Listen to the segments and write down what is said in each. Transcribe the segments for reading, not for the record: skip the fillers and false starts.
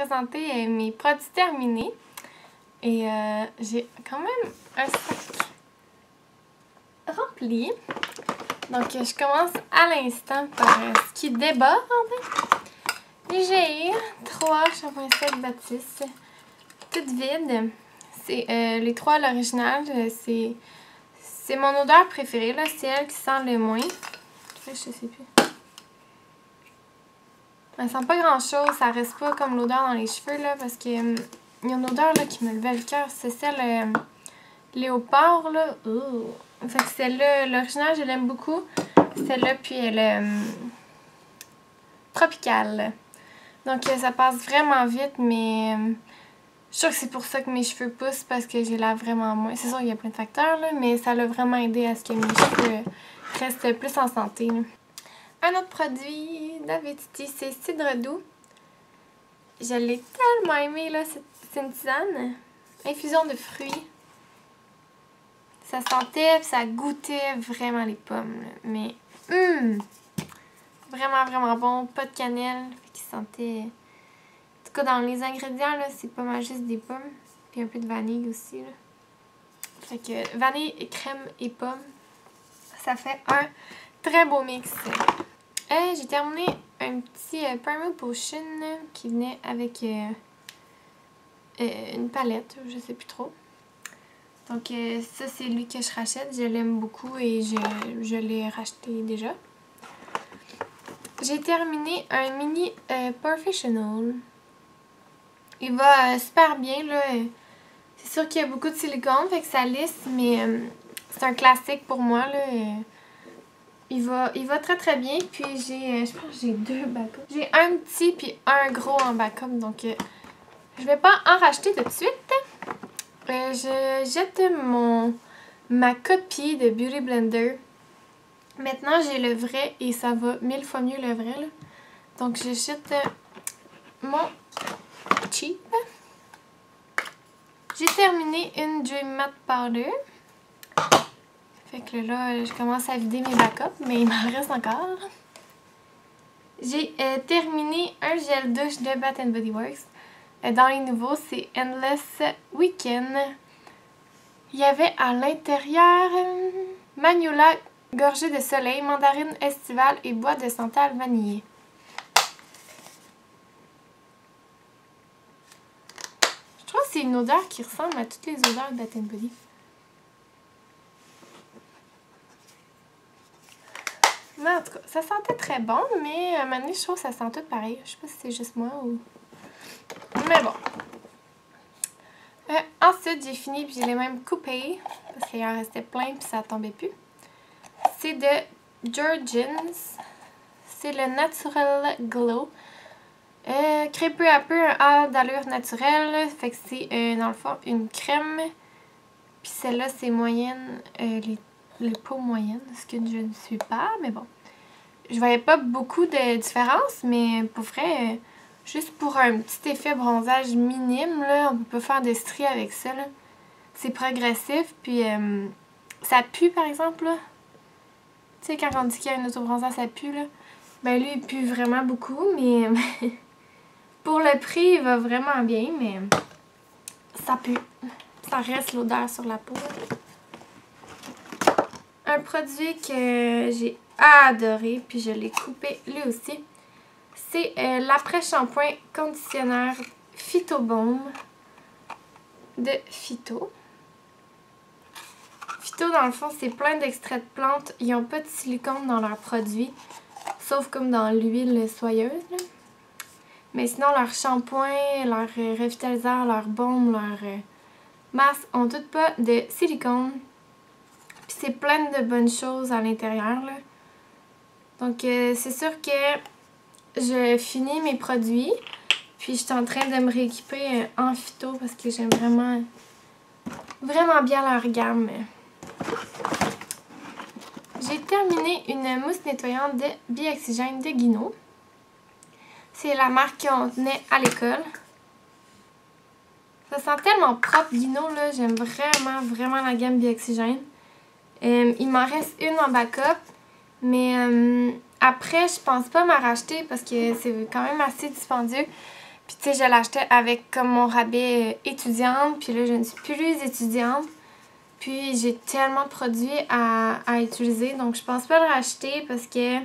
présenter mes produits terminés. Et j'ai quand même un sac rempli. Donc je commence à l'instant par ce qui déborde. J'ai 3 shampoings sec Baptiste, toutes vides. C'est les 3 à l'original. C'est mon odeur préférée, là. C'est elle qui sent le moins. Je sais plus. Elle sent pas grand chose, ça reste pas comme l'odeur dans les cheveux, là, parce que y a une odeur là, qui me levait le cœur. C'est celle léopard, là. Fait que celle-là, l'original, je l'aime beaucoup. Celle-là, puis elle est tropicale. Donc ça passe vraiment vite, mais je suis sûre que c'est pour ça que mes cheveux poussent, parce que j'ai l'air vraiment moins. C'est sûr qu'il y a plein de facteurs, là, mais ça l'a vraiment aidé à ce que mes cheveux restent plus en santé, là. Un autre produit d'Avetiti, c'est Cidre Doux. Je l'ai tellement aimé, là. C'est une tisane. Infusion de fruits. Ça sentait et ça goûtait vraiment les pommes, là. Mais, vraiment, vraiment bon. Pas de cannelle. Qui sentait... En tout cas, dans les ingrédients, là, c'est pas mal juste des pommes. Puis un peu de vanille aussi, là. Fait que vanille, et crème et pommes, ça fait un très beau mix. J'ai terminé un petit Primer Potion qui venait avec une palette, je sais plus trop. Donc ça, c'est lui que je rachète. Je l'aime beaucoup et je l'ai racheté déjà. J'ai terminé un mini Professional. Il va super bien, là. C'est sûr qu'il y a beaucoup de silicone, fait que ça lisse, mais c'est un classique pour moi, là. Il va très très bien. Puis je pense que j'ai 2 backups. J'ai un petit puis un gros en backup. Donc je vais pas en racheter tout de suite. Je jette ma copie de Beauty Blender. Maintenant j'ai le vrai et ça va 1000 fois mieux le vrai, là. Donc je jette mon cheap. J'ai terminé une Dream Matte Powder. Fait que là, je commence à vider mes backups, mais il m'en reste encore. J'ai terminé un gel douche de Bath Body Works. Dans les nouveaux, c'est Endless Weekend. Il y avait à l'intérieur Magnolia, gorgée de soleil, mandarine estivale et bois de santal vanillé. Je trouve que c'est une odeur qui ressemble à toutes les odeurs de Bath Body. Mais en tout cas, ça sentait très bon, mais à un moment donné, je trouve que ça sent tout pareil. Je sais pas si c'est juste moi ou... Mais bon. Ensuite, j'ai fini puis je l'ai même coupé. Parce qu'il en restait plein puis ça tombait plus. C'est de Jergens. C'est le Natural Glow. Crée peu à peu un d'allure naturelle. Fait que c'est dans le fond une crème. Puis celle-là, c'est moyenne. Les peaux moyennes, ce que je ne suis pas, mais bon. Je voyais pas beaucoup de différence, mais pour vrai, juste pour un petit effet bronzage minime, là, on peut pas faire de stries avec ça, là. C'est progressif, puis ça pue, par exemple, là. Tu sais, quand on dit qu'il y a un autobronzage, ça pue, là. Ben lui, il pue vraiment beaucoup, mais pour le prix, il va vraiment bien, mais ça pue. Ça reste l'odeur sur la peau, là. Un produit que j'ai adoré, puis je l'ai coupé lui aussi, c'est l'après-shampoing conditionneur Phytobaume de Phyto. Phyto, dans le fond, c'est plein d'extraits de plantes. Ils n'ont pas de silicone dans leurs produits, sauf comme dans l'huile soyeuse, là. Mais sinon, leur shampoing, leur revitaliseur, leur baume, leur masse ont toutes pas de silicone. Puis c'est plein de bonnes choses à l'intérieur, là. Donc c'est sûr que je finis mes produits. Puis je suis en train de me rééquiper en Phyto parce que j'aime vraiment bien leur gamme. J'ai terminé une mousse nettoyante de Bioxygène de Guino. C'est la marque qu'on tenait à l'école. Ça sent tellement propre, Guino, là. J'aime vraiment la gamme Bioxygène. Il m'en reste une en backup, mais après, je pense pas m'en racheter parce que c'est quand même assez dispendieux. Puis tu sais, je l'achetais avec comme mon rabais étudiante. Puis là, je ne suis plus étudiante. Puis j'ai tellement de produits à utiliser. Donc je pense pas le racheter parce que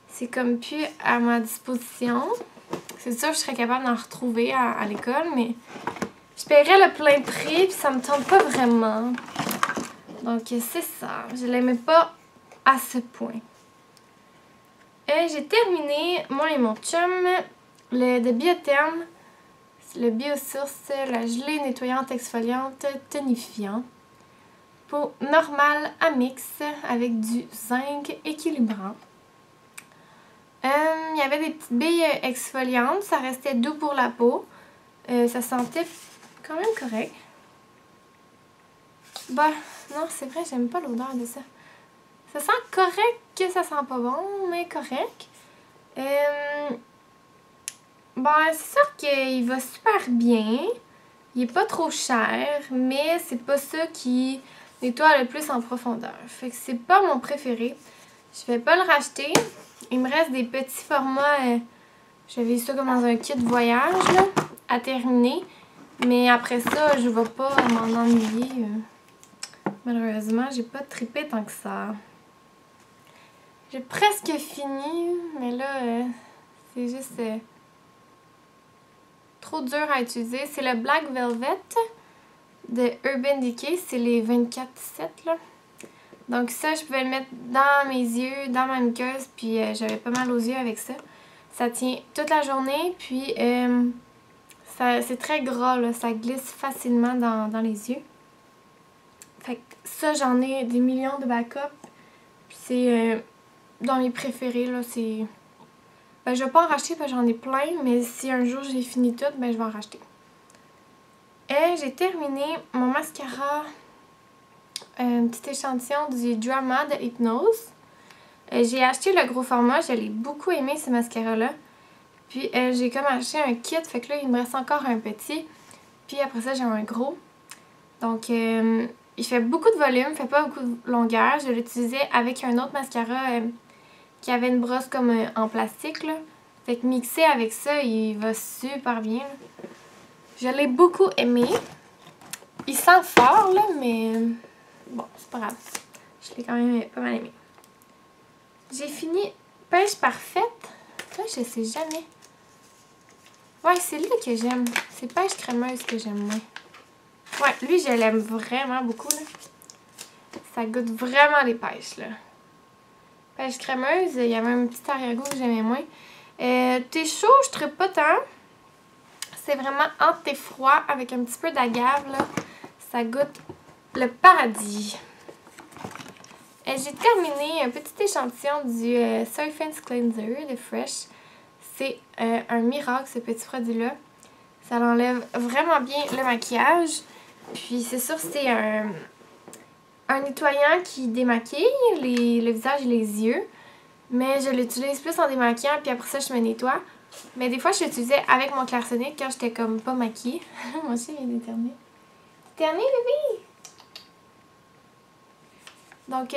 c'est comme plus à ma disposition. C'est sûr que je serais capable d'en retrouver à l'école, mais je paierais le plein prix puis ça me tente pas vraiment. Donc c'est ça. Je l'aimais pas à ce point. J'ai terminé, moi et mon chum, le de Biotherm, le Biosource, la gelée nettoyante exfoliante tonifiant. Peau normale à mix avec du zinc équilibrant. Il y avait des petites billes exfoliantes, ça restait doux pour la peau. Ça sentait quand même correct. Bah, non, c'est vrai, j'aime pas l'odeur de ça. Ça sent correct, que ça sent pas bon, mais correct. Bon, c'est sûr qu'il va super bien. Il est pas trop cher, mais c'est pas ça qui nettoie le plus en profondeur. Fait que c'est pas mon préféré. Je vais pas le racheter. Il me reste des petits formats. J'avais ça comme dans un kit voyage là, à terminer. Mais après ça, je vais pas m'en ennuyer. Malheureusement, j'ai pas trippé tant que ça. J'ai presque fini, mais là, c'est juste trop dur à utiliser. C'est le Black Velvet de Urban Decay. C'est les 24/7 là. Donc ça, je pouvais le mettre dans mes yeux, dans ma muqueuse, puis j'avais pas mal aux yeux avec ça. Ça tient toute la journée, puis c'est très gras, là, ça glisse facilement dans les yeux. Fait que ça, j'en ai des millions de backups. Puis c'est dans mes préférés, là, c'est... Ben, je vais pas en racheter parce que j'en ai plein, mais si un jour j'ai fini tout, ben je vais en racheter. Et j'ai terminé mon mascara, un petit échantillon du Drama de Hypnose. J'ai acheté le gros format, je l'ai beaucoup aimé ce mascara-là. Puis j'ai comme acheté un kit, fait que là il me reste encore un petit. Puis après ça j'ai un gros. Donc il fait beaucoup de volume, fait pas beaucoup de longueur. Je l'utilisais avec un autre mascara qui avait une brosse comme en plastique là. Fait que mixé avec ça, il va super bien. Là. Je l'ai beaucoup aimé. Il sent fort là, mais bon, c'est pas grave. Je l'ai quand même pas mal aimé. J'ai fini Pêche Parfaite. Là, je sais jamais. Ouais, c'est lui que j'aime. C'est Pêche Crémeuse que j'aime moins. Ouais, lui, je l'aime vraiment beaucoup, là. Ça goûte vraiment les pêches, là. Pêche crémeuse, il y avait un petit arrière-goût que j'aimais moins. Thé chaud, je trippe pas tant. C'est vraiment en thé froid avec un petit peu d'agave, là. Ça goûte le paradis. J'ai terminé un petit échantillon du Surface Cleanser de Fresh. C'est un miracle, ce petit produit-là. Ça l'enlève vraiment bien le maquillage. Puis c'est sûr, c'est un nettoyant qui démaquille le visage et les yeux. Mais je l'utilise plus en démaquillant, puis après ça, je me nettoie. Mais des fois, je l'utilisais avec mon clairsonique quand j'étais comme pas maquillée. Moi aussi, il vient d'éternuer. Éternuer, bébé! Donc,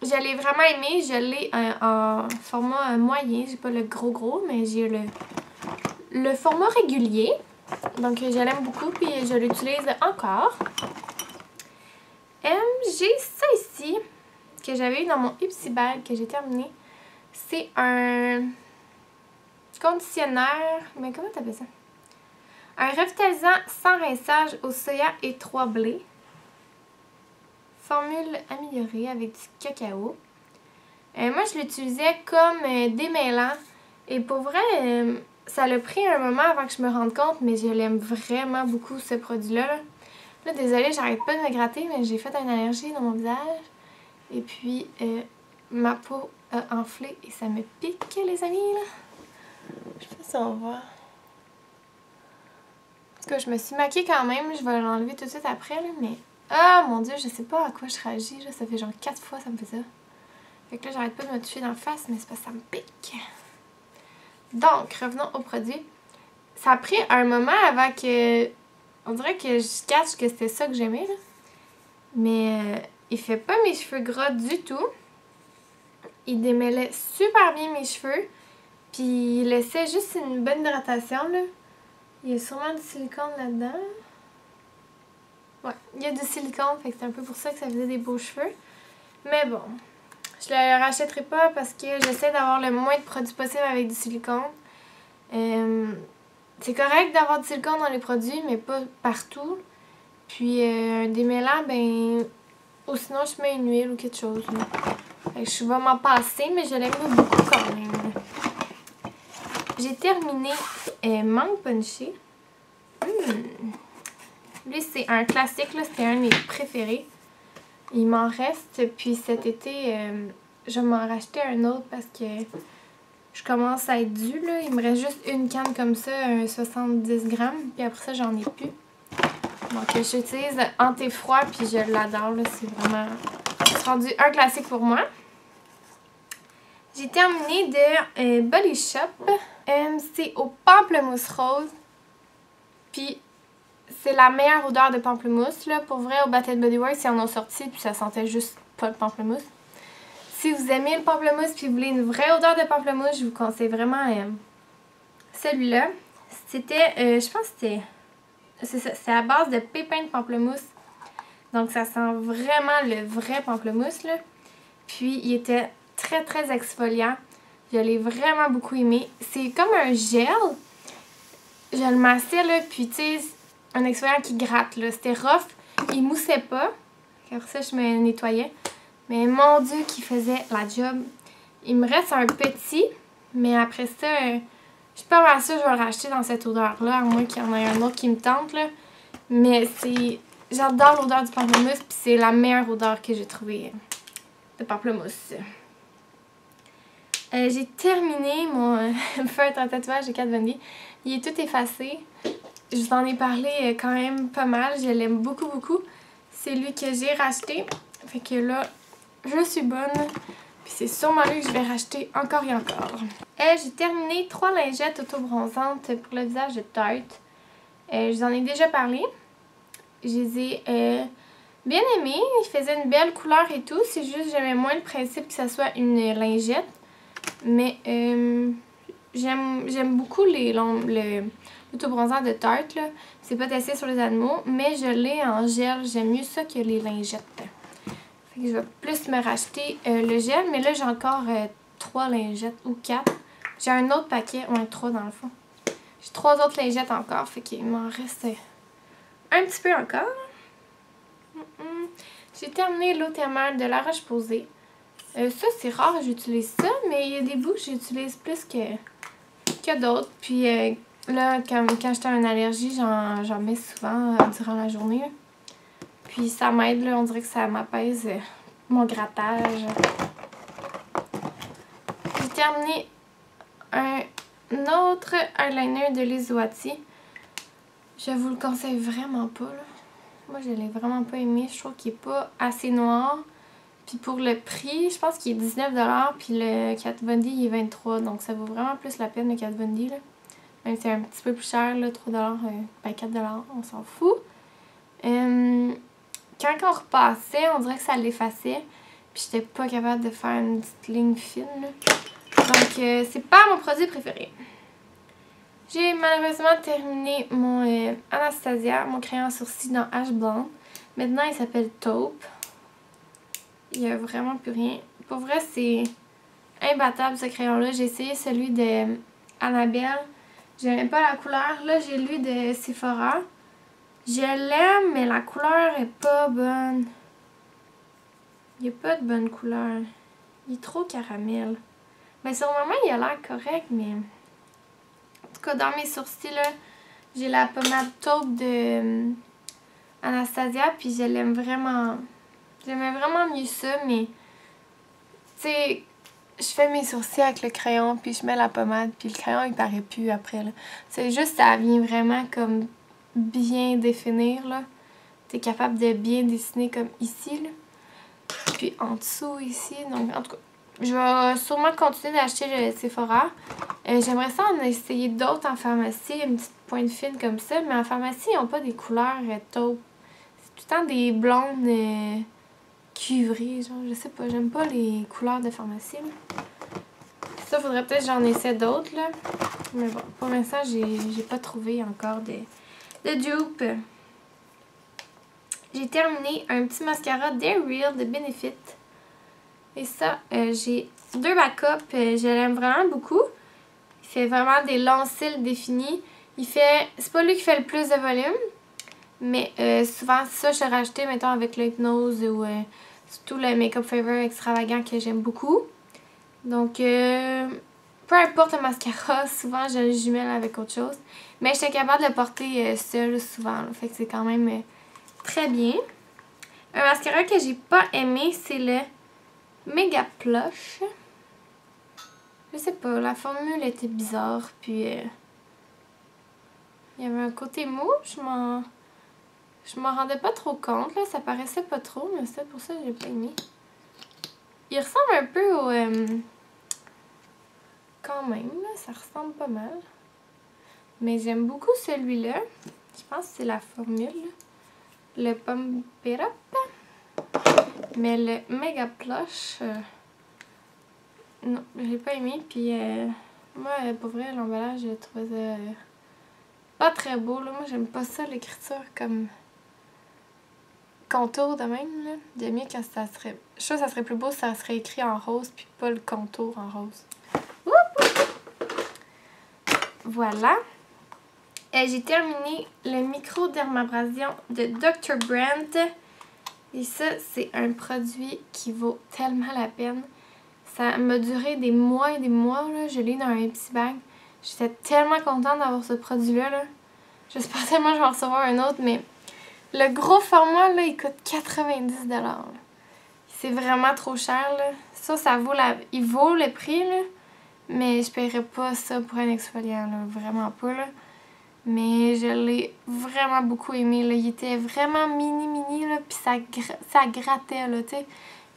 je l'ai vraiment aimé. Je l'ai en format moyen. J'ai pas le gros, mais j'ai le format régulier. Donc, je l'aime beaucoup, puis je l'utilise encore. J'ai ça ici, que j'avais eu dans mon Ipsy Bag, que j'ai terminé. C'est un conditionneur, mais comment t'appelles ça? Un revitalisant sans rinçage au soya et 3 blés. Formule améliorée avec du cacao. Moi, je l'utilisais comme démêlant. Et pour vrai, ça a pris un moment avant que je me rende compte, mais je l'aime vraiment beaucoup, ce produit-là. Là, désolée, j'arrête pas de me gratter, mais j'ai fait une allergie dans mon visage. Et puis, ma peau a enflé et ça me pique, les amis, là. Je sais pas si on voit. En tout cas, je me suis maquillée quand même. Je vais l'enlever tout de suite après, là, mais... Ah, mon Dieu, je sais pas à quoi je réagis, là. Ça fait genre 4 fois ça me fait ça. Fait que là, j'arrête pas de me toucher dans la face, mais c'est parce que ça me pique. Donc, revenons au produit. Ça a pris un moment avant que... On dirait que je cache que c'était ça que j'aimais, là. Mais il fait pas mes cheveux gras du tout. Il démêlait super bien mes cheveux. Puis il laissait juste une bonne hydratation, là. Il y a sûrement du silicone là-dedans. Ouais, il y a du silicone, fait que c'est un peu pour ça que ça faisait des beaux cheveux. Mais bon, je le rachèterai pas parce que j'essaie d'avoir le moins de produits possible avec du silicone. C'est correct d'avoir du silicone dans les produits, mais pas partout. Puis un démêlant, ben... Ou sinon, je mets une huile ou quelque chose. Fait que je vais m'en passer, mais je l'aime beaucoup quand même. J'ai terminé Mangue Punché. Lui, c'est un classique, là. C'était un de mes préférés. Il m'en reste, puis cet été, je vais m'en racheter un autre parce que je commence à être due, là. Il me reste juste une canne comme ça, un 70 grammes, puis après ça, j'en ai plus. Donc, j'utilise anti-froid, puis je l'adore, là. C'est vraiment... C'est rendu un classique pour moi. J'ai terminé de Body Shop. C'est au pamplemousse rose. Puis, c'est la meilleure odeur de pamplemousse, là. Pour vrai, au Bath & Body Works, ils en ont sorti, puis ça sentait juste pas le pamplemousse. Si vous aimez le pamplemousse, puis vous voulez une vraie odeur de pamplemousse, je vous conseille vraiment celui-là. C'était, je pense que c'était... C'est à base de pépins de pamplemousse. Donc, ça sent vraiment le vrai pamplemousse, là. Puis, il était très, très exfoliant. Je l'ai vraiment beaucoup aimé. C'est comme un gel. Je le massais, là, puis, tu sais, un exfoliant qui gratte, là. C'était rough. Il moussait pas. Après ça, je me nettoyais. Mais mon Dieu, qu'il faisait la job. Il me reste un petit. Mais après ça... Je suis pas mal sûre que je vais le racheter dans cette odeur-là, à moins qu'il y en ait un autre qui me tente, là. Mais c'est... J'adore l'odeur du pamplemousse, puis c'est la meilleure odeur que j'ai trouvée de pamplemousse. J'ai terminé mon feutre à tatouage de Kat Von D. Il est tout effacé. Je vous en ai parlé quand même pas mal. Je l'aime beaucoup, beaucoup. C'est lui que j'ai racheté. Fait que là, je suis bonne. Puis c'est sûrement lui que je vais racheter encore et encore. J'ai terminé 3 lingettes auto-bronzantes pour le visage de Tarte. Je vous en ai déjà parlé. Je les ai bien aimées. Ils faisaient une belle couleur et tout. C'est juste que j'aimais moins le principe que ça soit une lingette. Mais j'aime beaucoup l'auto-bronzant de Tarte. C'est pas testé sur les animaux, mais je l'ai en gel. J'aime mieux ça que les lingettes. Fait que je vais plus me racheter le gel, mais là j'ai encore 3 lingettes ou 4. J'ai un autre paquet, ouais 3 dans le fond. J'ai 3 autres lingettes encore, fait qu'il m'en reste un petit peu encore. J'ai terminé l'eau thermale de La Roche-Posay. Ça c'est rare, j'utilise ça, mais il y a des bouts que j'utilise plus que d'autres. Puis là, quand j'étais en allergie, j'en mets souvent durant la journée. Là. Puis ça m'aide, là, on dirait que ça m'apaise mon grattage. J'ai terminé un autre eyeliner de Liz Wati. Je vous le conseille vraiment pas, là. Moi, je l'ai vraiment pas aimé. Je trouve qu'il est pas assez noir. Puis pour le prix, je pense qu'il est 19$. Puis le Kat Von D, il est 23$. Donc ça vaut vraiment plus la peine, le Kat Von D, là. Même si c'est un petit peu plus cher, là, 3$, ben 4$, on s'en fout. Quand on repassait, on dirait que ça l'effaçait. Puis j'étais pas capable de faire une petite ligne fine, là. Donc c'est pas mon produit préféré. J'ai malheureusement terminé mon Anastasia, mon crayon à sourcils dans Ash Blonde. Maintenant, il s'appelle Taupe. Il n'y a vraiment plus rien. Pour vrai, c'est imbattable ce crayon-là. J'ai essayé celui de Annabelle. J'aimais pas la couleur. Là, j'ai lui de Sephora. Je l'aime, mais la couleur est pas bonne. Il n'y a pas de bonne couleur. Il est trop caramel. Mais sur le moment, il a l'air correct, mais... En tout cas, dans mes sourcils, là, j'ai la pommade taupe de Anastasia, puis je l'aime vraiment... J'aimais vraiment mieux ça, mais... Tu sais, je fais mes sourcils avec le crayon, puis je mets la pommade, puis le crayon, il paraît plus après, là. C'est juste, ça vient vraiment comme bien définir, là. T'es capable de bien dessiner comme ici, là. Puis en dessous, ici. Donc, en tout cas, je vais sûrement continuer d'acheter le Sephora. J'aimerais ça en essayer d'autres en pharmacie, une petite pointe fine comme ça. Mais en pharmacie, ils n'ont pas des couleurs taupe. C'est tout le temps des blondes cuivrées, genre. Je sais pas, j'aime pas les couleurs de pharmacie, là. Ça, faudrait peut-être que j'en essaie d'autres, là. Mais bon, pour l'instant, j'ai pas trouvé encore de dupe. J'ai terminé un petit mascara Theyreal de Benefit. Et ça, j'ai 2 backups. Je l'aime vraiment beaucoup. Il fait vraiment des longs cils définis. C'est pas lui qui fait le plus de volume. Mais souvent, ça, je l'ai racheté, mettons, avec l'hypnose ou surtout le Makeup Forever extravagant que j'aime beaucoup. Donc, peu importe le mascara, souvent, je le jumelle avec autre chose. Mais j'étais capable de le porter seul souvent. Là, fait que c'est quand même très bien. Un mascara que j'ai pas aimé, c'est le Mega Plush. Je sais pas, la formule était bizarre. Puis, il y avait un côté mou. Je m'en rendais pas trop compte. Là, ça paraissait pas trop, mais c'est pour ça que j'ai pas aimé. Il ressemble un peu au... quand même, là, ça ressemble pas mal. Mais j'aime beaucoup celui-là. Je pense que c'est la formule. Le Pump It Up. Mais le Mega Plush... non, je l'ai pas aimé. Puis moi, pour vrai, l'emballage, je trouvais ça pas très beau. Là. Moi, j'aime pas ça, l'écriture comme contour de même. Là. J'aime mieux quand ça serait... Je trouve que ça serait plus beau si ça serait écrit en rose puis pas le contour en rose. Voilà. J'ai terminé le microdermabrasion de Dr. Brandt. Et ça, c'est un produit qui vaut tellement la peine. Ça m'a duré des mois et des mois. Là. Je l'ai dans un petit bag. J'étais tellement contente d'avoir ce produit-là. Là. J'espère tellement que je vais en recevoir un autre. Mais le gros format, là, il coûte 90 $. C'est vraiment trop cher. Là. Ça vaut il vaut le prix. Là. Mais je paierais pas ça pour un exfoliant. Là. Vraiment pas. Là. Mais je l'ai vraiment beaucoup aimé. Là. Il était vraiment mini. Là, puis ça grattait. Là, t'sais.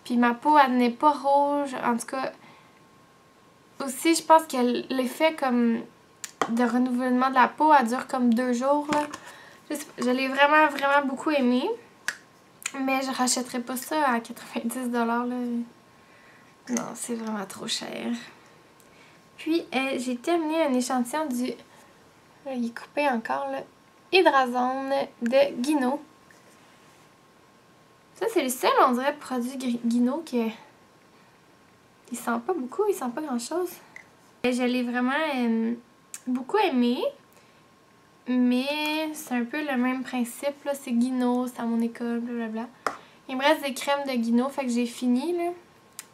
Puis ma peau, elle n'est pas rouge. En tout cas, aussi, je pense que l'effet comme de renouvellement de la peau, elle dure comme 2 jours. Là. Je l'ai vraiment beaucoup aimé. Mais je rachèterais pas ça à 90 $. Là. Non, c'est vraiment trop cher. Puis, j'ai terminé un échantillon du... Là, il est coupé encore, là. Hydrazone de Guino. Ça, c'est le seul, on dirait, produit Guino que... Il sent pas beaucoup, il sent pas grand-chose. Je l'ai vraiment beaucoup aimé. Mais c'est un peu le même principe, là. C'est Guino, c'est à mon école, blablabla. Il me reste des crèmes de Guino, fait que j'ai fini, là.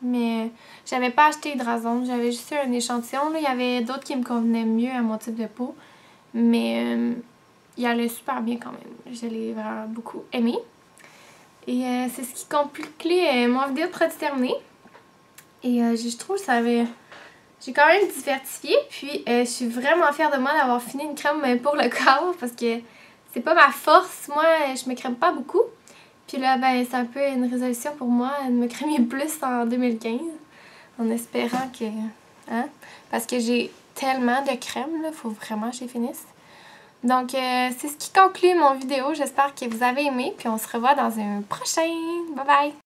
Mais j'avais pas acheté Hydrazone, j'avais juste eu un échantillon. Là. Il y avait d'autres qui me convenaient mieux à mon type de peau. Mais il allait super bien quand même. Je l'ai vraiment beaucoup aimé. Et c'est ce qui conclut mon vidéo de produit terminé. Et je trouve que ça avait... J'ai quand même diversifié. Puis je suis vraiment fière de moi d'avoir fini une crème pour le corps. Parce que c'est pas ma force. Moi, je me crème pas beaucoup. Puis là, ben, c'est un peu une résolution pour moi de me crémer plus en 2015. En espérant que... Hein? Parce que j'ai tellement de crème, là. Faut vraiment que je les finisse. Donc, c'est ce qui conclut mon vidéo. J'espère que vous avez aimé. Puis on se revoit dans un prochain. Bye bye!